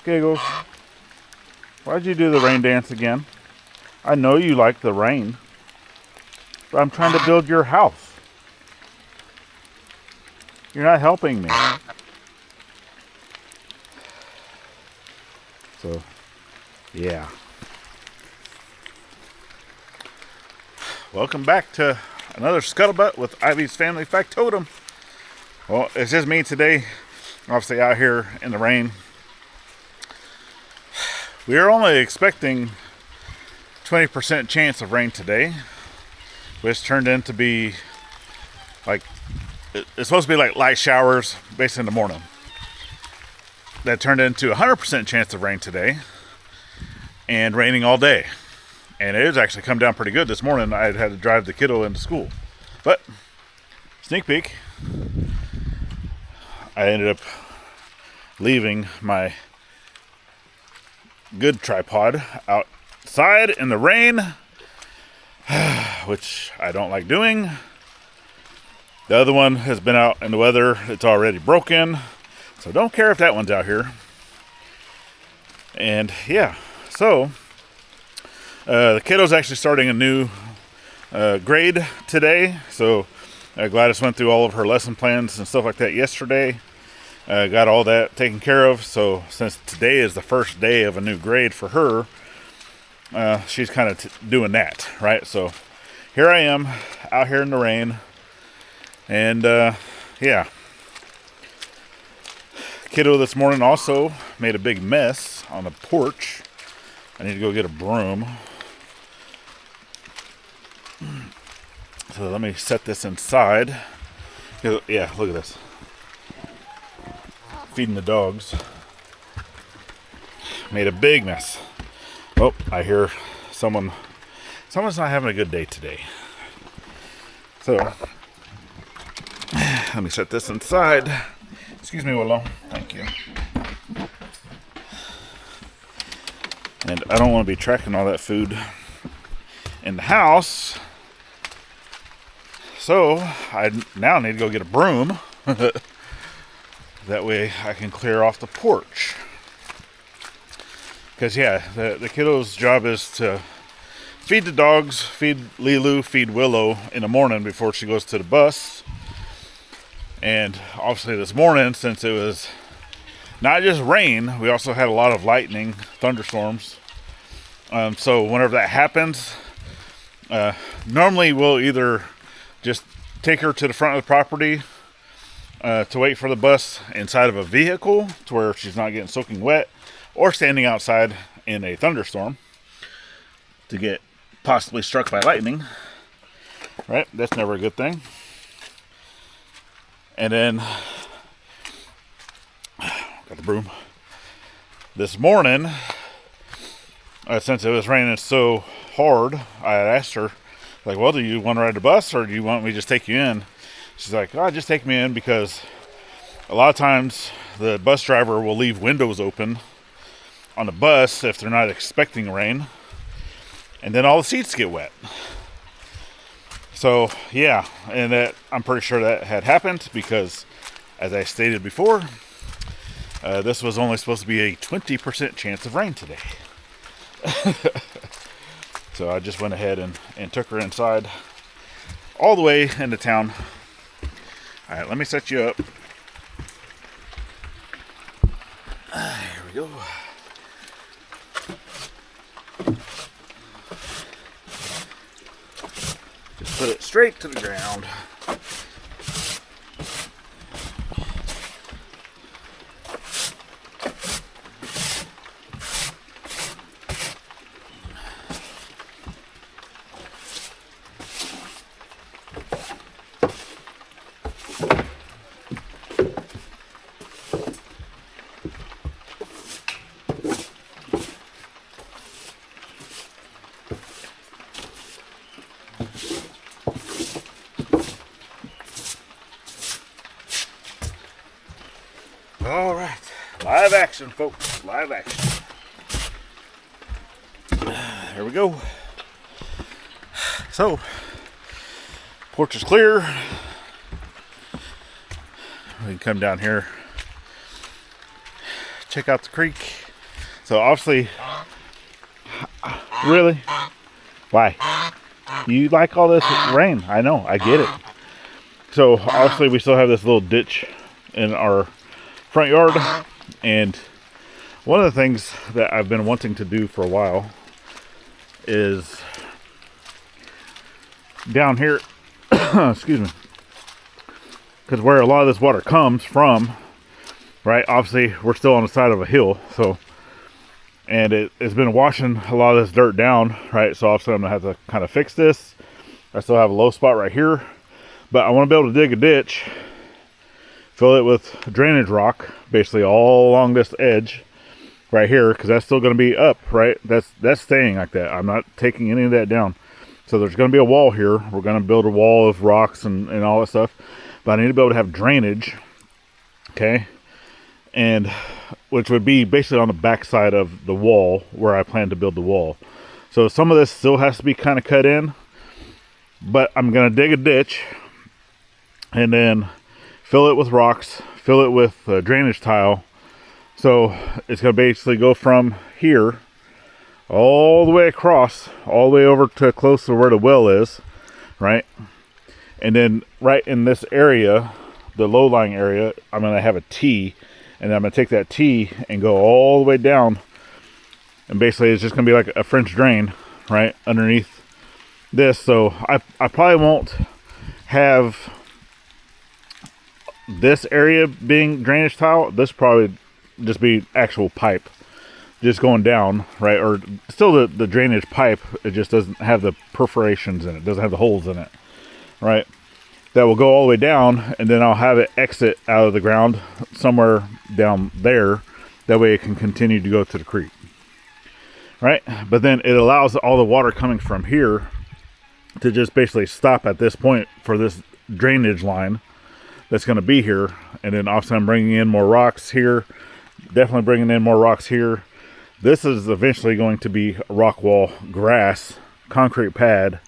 Giggles, why'd you do the rain dance again? I know you like the rain, but I'm trying to build your house. You're not helping me. So, yeah. Welcome back to another Scuttlebutt with Ivy's Family Factotum. Well, it's just me today, obviously out here in the rain. We are only expecting 20% chance of rain today, which turned into be like, it's supposed to be like light showers based in the morning. That turned into 100% chance of rain today and raining all day. And it has actually come down pretty good this morning. I had to drive the kiddo into school. But, sneak peek, I ended up leaving my good tripod outside in the rain, which I don't like doing. The other one has been out in the weather. It's already broken, so don't care if that one's out here. And yeah, so the kiddo's actually starting a new grade today. So Gladys went through all of her lesson plans and stuff like that yesterday. Got all that taken care of. So since today is the first day of a new grade for her, she's kind of doing that, right? So here I am out here in the rain, and yeah. Kiddo this morning also made a big mess on the porch. I need to go get a broom. So let me set this inside. Yeah, look at this. Feeding the dogs. Made a big mess. Oh, I hear someone's not having a good day today. So let me set this inside. Excuse me, Willow. Thank you. And I don't want to be tracking all that food in the house. So I now need to go get a broom. That way I can clear off the porch. Because yeah, the kiddo's job is to feed the dogs, feed Lilu, feed Willow in the morning before she goes to the bus. And obviously this morning, since it was not just rain, we also had a lot of lightning, thunderstorms. So whenever that happens, normally we'll either just take her to the front of the property to wait for the bus inside of a vehicle to where she's not getting soaking wet, or standing outside in a thunderstorm to get possibly struck by lightning. Right? That's never a good thing. And then got the broom. This morning, since it was raining so hard, I had asked her, like, well, do you want to ride the bus or do you want me to just take you in? She's like, oh, just take me in, because a lot of times the bus driver will leave windows open on the bus if they're not expecting rain, and then all the seats get wet. So yeah, and that, I'm pretty sure that had happened because, as I stated before, this was only supposed to be a 20% chance of rain today. So I just went ahead and took her inside all the way into town. All right, let me set you up. Here we go. Just put it straight to the ground. All right, live action, folks, live action. Here we go. So, porch is clear. We can come down here, check out the creek, So obviously, really, why? You like all this rain? I know, I get it. So obviously we still have this little ditch in our front yard, and one of the things that I've been wanting to do for a while is down here, excuse me, because where a lot of this water comes from, right, obviously we're still on the side of a hill, so, and it's been washing a lot of this dirt down, right, so obviously I'm gonna have to kind of fix this. I still have a low spot right here, but I want to be able to dig a ditch, fill it with drainage rock, basically all along this edge right here, because that's still going to be up, right? That's staying like that. I'm not taking any of that down. So there's going to be a wall here. We're going to build a wall of rocks and all that stuff, but I need to be able to have drainage, okay? And which would be basically on the back side of the wall where I plan to build the wall. So some of this still has to be kind of cut in, but I'm going to dig a ditch and then fill it with rocks, fill it with drainage tile. So it's going to basically go from here all the way across, all the way over to close to where the well is, right? And then right in this area, the low-lying area, I'm going to have a T, and I'm going to take that T and go all the way down, and basically it's just going to be like a French drain, right, underneath this. So I probably won't have this area being drainage tile. This probably just be actual pipe just going down, right? Or still the drainage pipe, it just doesn't have the perforations in it, doesn't have the holes in it, right? That will go all the way down, and then I'll have it exit out of the ground somewhere down there. That way it can continue to go to the creek, right? But then it allows all the water coming from here to just basically stop at this point for this drainage line that's going to be here. And then obviously I'm bringing in more rocks here, definitely bringing in more rocks here. This is eventually going to be rock wall, grass, concrete pad,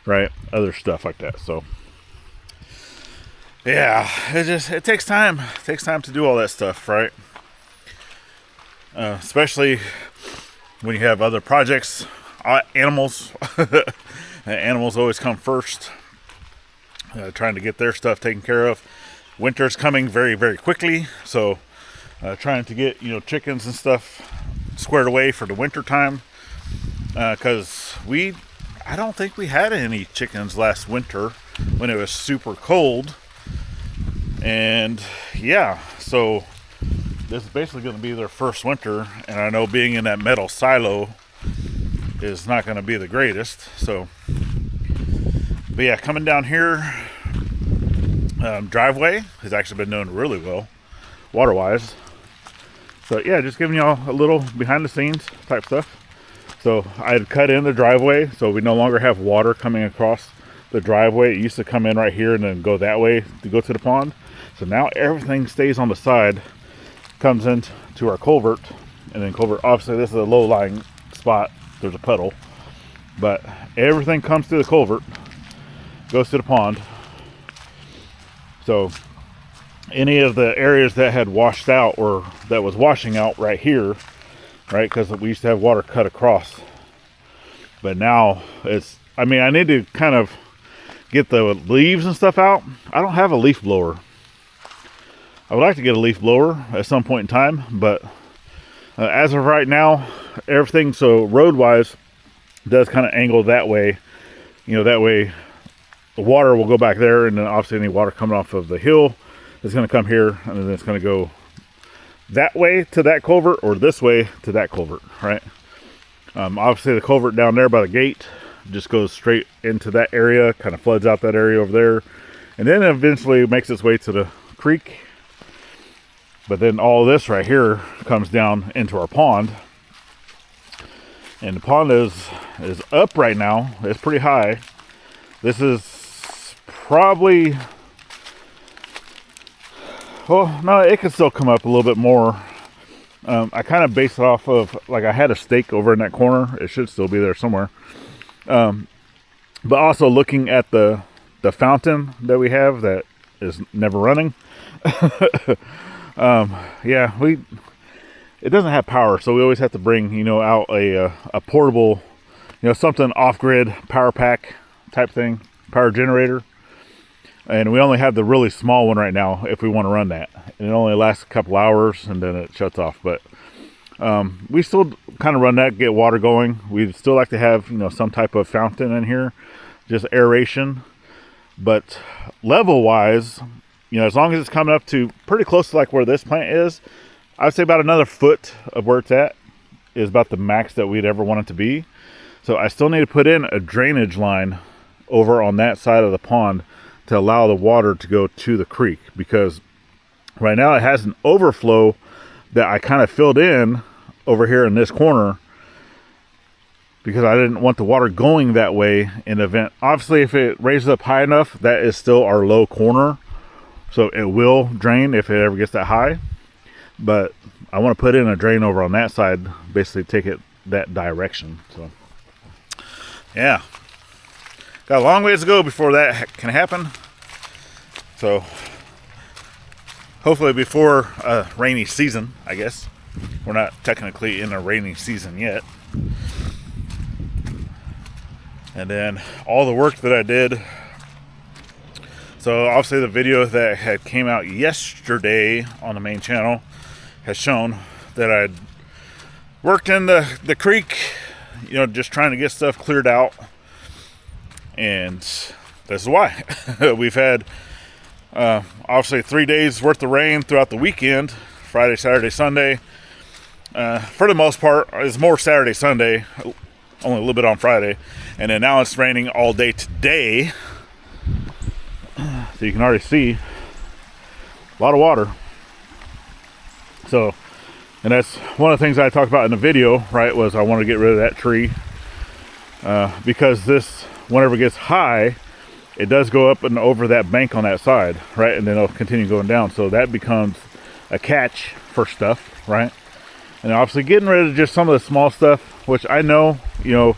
right, other stuff like that. So yeah, it takes time. It takes time to do all that stuff, right? Especially when you have other projects, animals. Animals always come first. Trying to get their stuff taken care of. Winter's coming very, very quickly, so trying to get chickens and stuff squared away for the winter time, because I don't think we had any chickens last winter when it was super cold. And yeah, so this is basically going to be their first winter, and I know being in that metal silo is not going to be the greatest. So, but yeah, coming down here, driveway has actually been doing really well water wise. So yeah, just giving y'all a little behind the scenes type stuff. So I had cut in the driveway, so we no longer have water coming across the driveway. It used to come in right here and then go that way to go to the pond. So now everything stays on the side, comes into our culvert, and then culvert, obviously this is a low-lying spot, there's a puddle, but everything comes through the culvert, goes to the pond. So any of the areas that had washed out, or that was washing out right here, right, because we used to have water cut across, but now it's, I need to kind of get the leaves and stuff out. I don't have a leaf blower. I would like to get a leaf blower at some point in time, but as of right now, everything, so road-wise, does kind of angle that way. That way the water will go back there, and then obviously any water coming off of the hill is going to come here, and then it's going to go that way to that culvert, or this way to that culvert, right? Obviously the culvert down there by the gate just goes straight into that area, kind of floods out that area over there, and then eventually makes its way to the creek. But then all this right here comes down into our pond, and the pond is up right now. It's pretty high. This is probably, well, no, it can still come up a little bit more. I kind of base it off of, like, I had a stake over in that corner. It should still be there somewhere. But also looking at the fountain that we have that is never running. Yeah, it doesn't have power, so we always have to bring, you know, out a portable, you know, something off-grid power pack type thing, power generator. And we only have the really small one right now if we want to run that. And it only lasts a couple hours and then it shuts off. But we still kind of run that, get water going. We'd still like to have, you know, some type of fountain in here, just aeration. But level-wise, you know, as long as it's coming up to pretty close to like where this plant is, I would say about another foot of where it's at is about the max that we'd ever want it to be. So I still need to put in a drainage line over on that side of the pond to allow the water to go to the creek, because right now it has an overflow that I kind of filled in over here in this corner because I didn't want the water going that way in the event. Obviously, if it raises up high enough, that is still our low corner, so it will drain if it ever gets that high. But I want to put in a drain over on that side, basically take it that direction. So yeah, got a long ways to go before that can happen. So hopefully before a rainy season, I guess. We're not technically in a rainy season yet. And then all the work that I did. So obviously the video that had came out yesterday on the main channel has shown that I'd worked in the creek, you know, just trying to get stuff cleared out. And this is why. We've had obviously 3 days worth of rain throughout the weekend, Friday, Saturday, Sunday. For the most part, it's more Saturday, Sunday, only a little bit on Friday. And then now it's raining all day today. So you can already see a lot of water. So, and that's one of the things I talked about in the video, right, was I want to get rid of that tree. Because this, whenever it gets high, it does go up and over that bank on that side, right? And then it'll continue going down. So that becomes a catch for stuff, right? And obviously getting rid of just some of the small stuff, which I know, you know,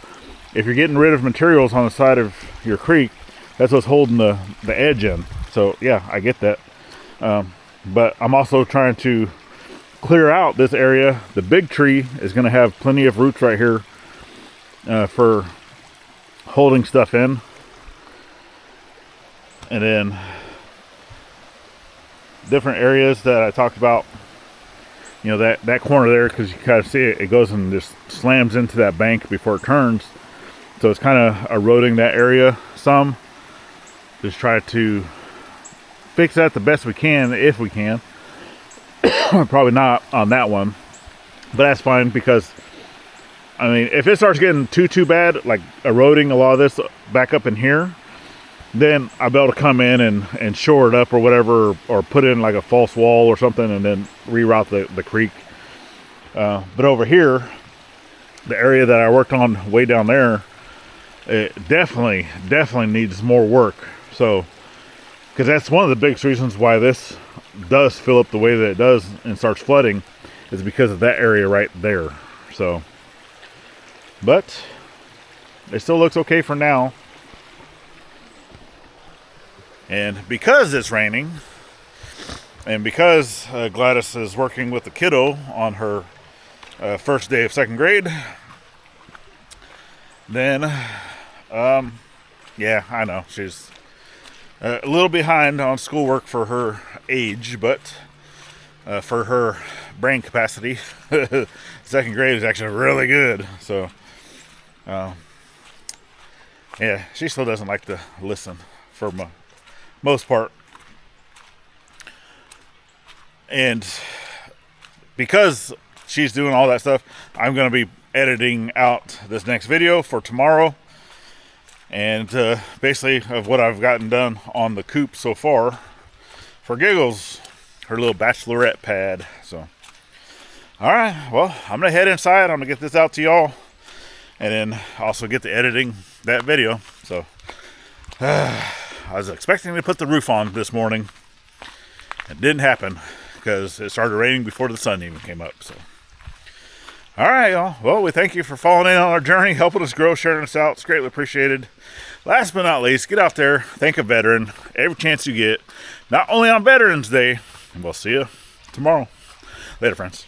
if you're getting rid of materials on the side of your creek, that's what's holding the edge in. So yeah, I get that. But I'm also trying to clear out this area. The big tree is going to have plenty of roots right here for holding stuff in. And then different areas that I talked about, you know, that corner there, because you kind of see it, it goes and just slams into that bank before it turns. So it's kind of eroding that area some. Just try to fix that the best we can, if we can. Probably not on that one, but that's fine, because I mean, if it starts getting too bad, like eroding a lot of this back up in here, then I'll be able to come in and shore it up or whatever, or put in like a false wall or something and then reroute the creek. But over here, the area that I worked on way down there, it definitely needs more work. So, because that's one of the biggest reasons why this does fill up the way that it does and starts flooding, is because of that area right there. So, but it still looks okay for now. And because it's raining, and because Gladys is working with the kiddo on her first day of second grade, then, yeah, I know, she's a little behind on schoolwork for her age, but for her brain capacity, second grade is actually really good. So, yeah, she still doesn't like to listen for most part. And because she's doing all that stuff, I'm going to be editing out this next video for tomorrow. And basically of what I've gotten done on the coop so far for Giggles, her little bachelorette pad. So, all right, well, I'm going to head inside. I'm going to get this out to y'all. And then also get to editing that video. So, I was expecting to put the roof on this morning. It didn't happen because it started raining before the sun even came up. So, all right, y'all. Well, we thank you for following in on our journey, helping us grow, sharing us out. It's greatly appreciated. Last but not least, get out there, thank a veteran every chance you get. Not only on Veterans Day, and we'll see you tomorrow. Later, friends.